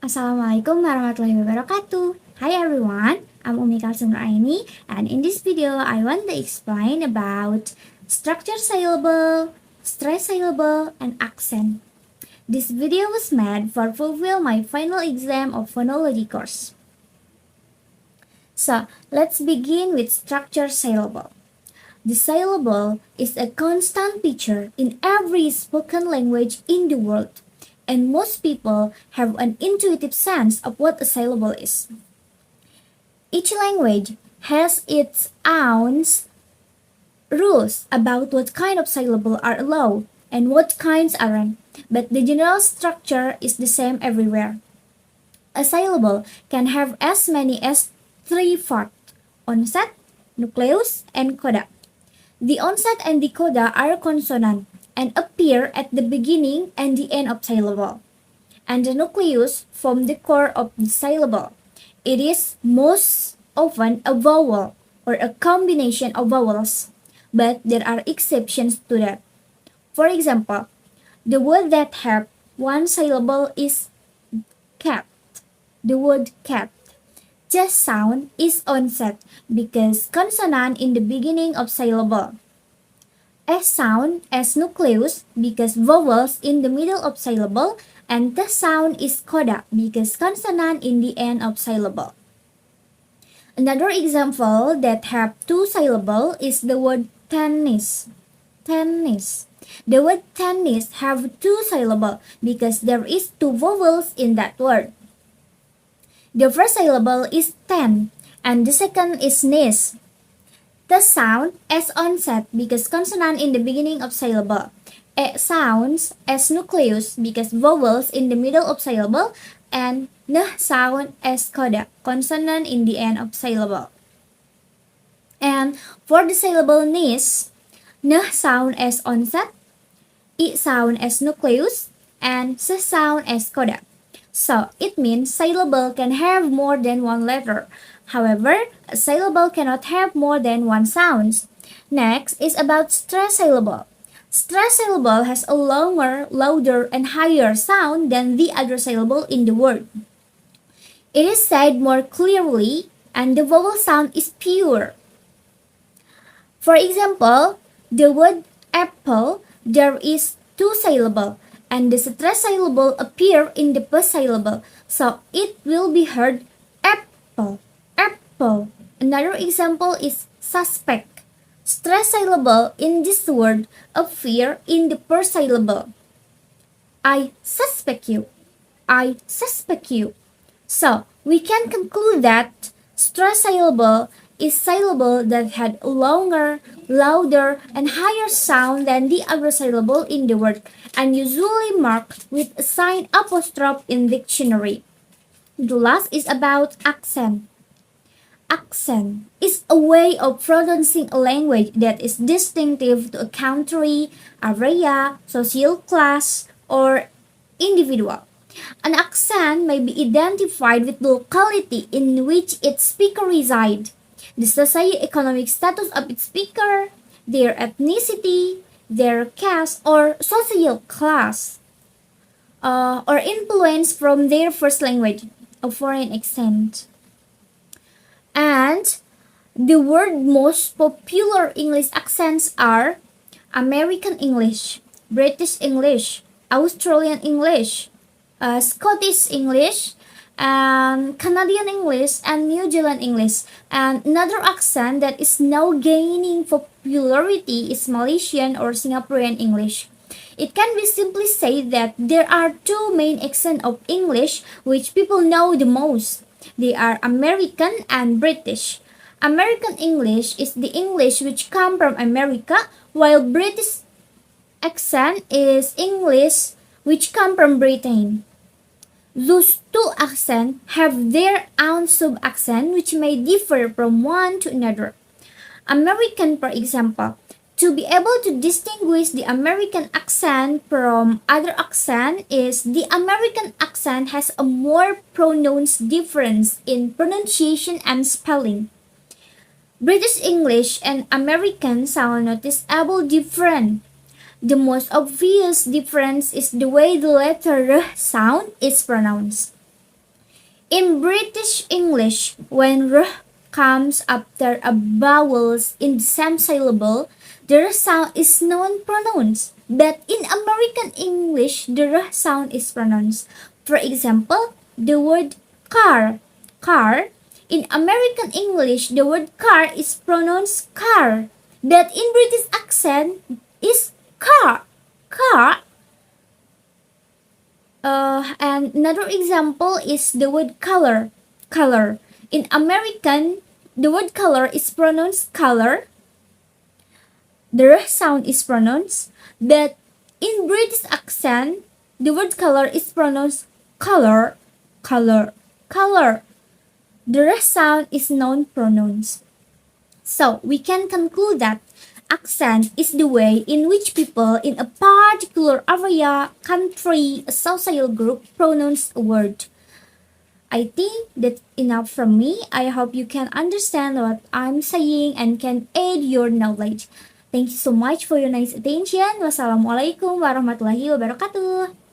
Assalamualaikum warahmatullahi wabarakatuh. Hi everyone, I'm Kalsum Nuraeni, and in this video I want to explain about structure syllable, stress syllable, and accent. This video was made for fulfill my final exam of phonology course. So let's begin with structure syllable. The syllable is a constant feature in every spoken language in the world, and most people have an intuitive sense of what a syllable is. Each language has its own rules about what kind of syllable are allowed and what kinds aren't, but the general structure is the same everywhere. A syllable can have as many as 3 parts: onset, nucleus, and coda. The onset and the coda are consonant and appear at the beginning and the end of syllable, and the nucleus form the core of the syllable. It is most often a vowel or a combination of vowels, but there are exceptions to that. For example, the word that have one syllable is cat. The word cat. The sound is onset because consonant in the beginning of syllable. S sound as nucleus because vowels in the middle of syllable, and the sound is coda because consonant in the end of syllable. Another example that have 2 syllable is the word tennis. Tennis. The word tennis have 2 syllable because there is 2 vowels in that word. The first syllable is ten, and the second is nis. The sound as onset because consonant in the beginning of syllable. E sounds as nucleus because vowels in the middle of syllable, and n sound as coda, consonant in the end of syllable. And for the syllable nis, n sound as onset, I sound as nucleus, and s sound as coda. So it means syllable can have more than one letter. However, a syllable cannot have more than one sound. Next is about stress syllable. Stress syllable has a longer, louder, and higher sound than the other syllable in the word. It is said more clearly, and the vowel sound is pure. For example, the word apple, there is 2 syllable, and the stress syllable appear in the first syllable, so it will be heard apple, apple. Another example is suspect. Stress syllable in this word appear in the first syllable. I suspect you. I suspect you. So we can conclude that stress syllable is syllable that had longer, louder, and higher sound than the other syllable in the word, and usually marked with a sign apostrophe in dictionary. The last is about accent. Accent is a way of pronouncing a language that is distinctive to a country, area, social class, or individual. An accent may be identified with the locality in which its speaker resides, the socio-economic status of its speaker, their ethnicity, their caste or social class, or influence from their first language, a foreign accent. And the world's most popular English accents are American English, British English, Australian English, Scottish English, and Canadian English, and New Zealand English. And another accent that is now gaining popularity is Malaysian or Singaporean English. It can be simply said that there are 2 main accents of English which people know the most. They are American and British. American English is the English which come from America, while British accent is English which come from Britain. Those 2 accents have their own sub-accent which may differ from one to another. American, for example, to be able to distinguish the American accent from other accent is the American accent has a more pronounced difference in pronunciation and spelling. British English and American sound noticeably different. The most obvious difference is the way the letter R sound is pronounced. In British English, when r comes after a vowels in the same syllable, the r sound is non-pronounced. But in American English, the r sound is pronounced. For example, the word car. Car. In American English, the word car is pronounced car. But in British accent is car. Car. And another example is the word color. Color. In American, the word color is pronounced color. The r sound is pronounced. But in British accent, the word color is pronounced color. Color. Color. The r sound is non-pronounced. So we can conclude that accent is the way in which people in a particular area, country, a social group pronounce a word. I think that's enough from me. I hope you can understand what I'm saying and can aid your knowledge. Thank you so much for your nice attention. Wassalamualaikum warahmatullahi wabarakatuh.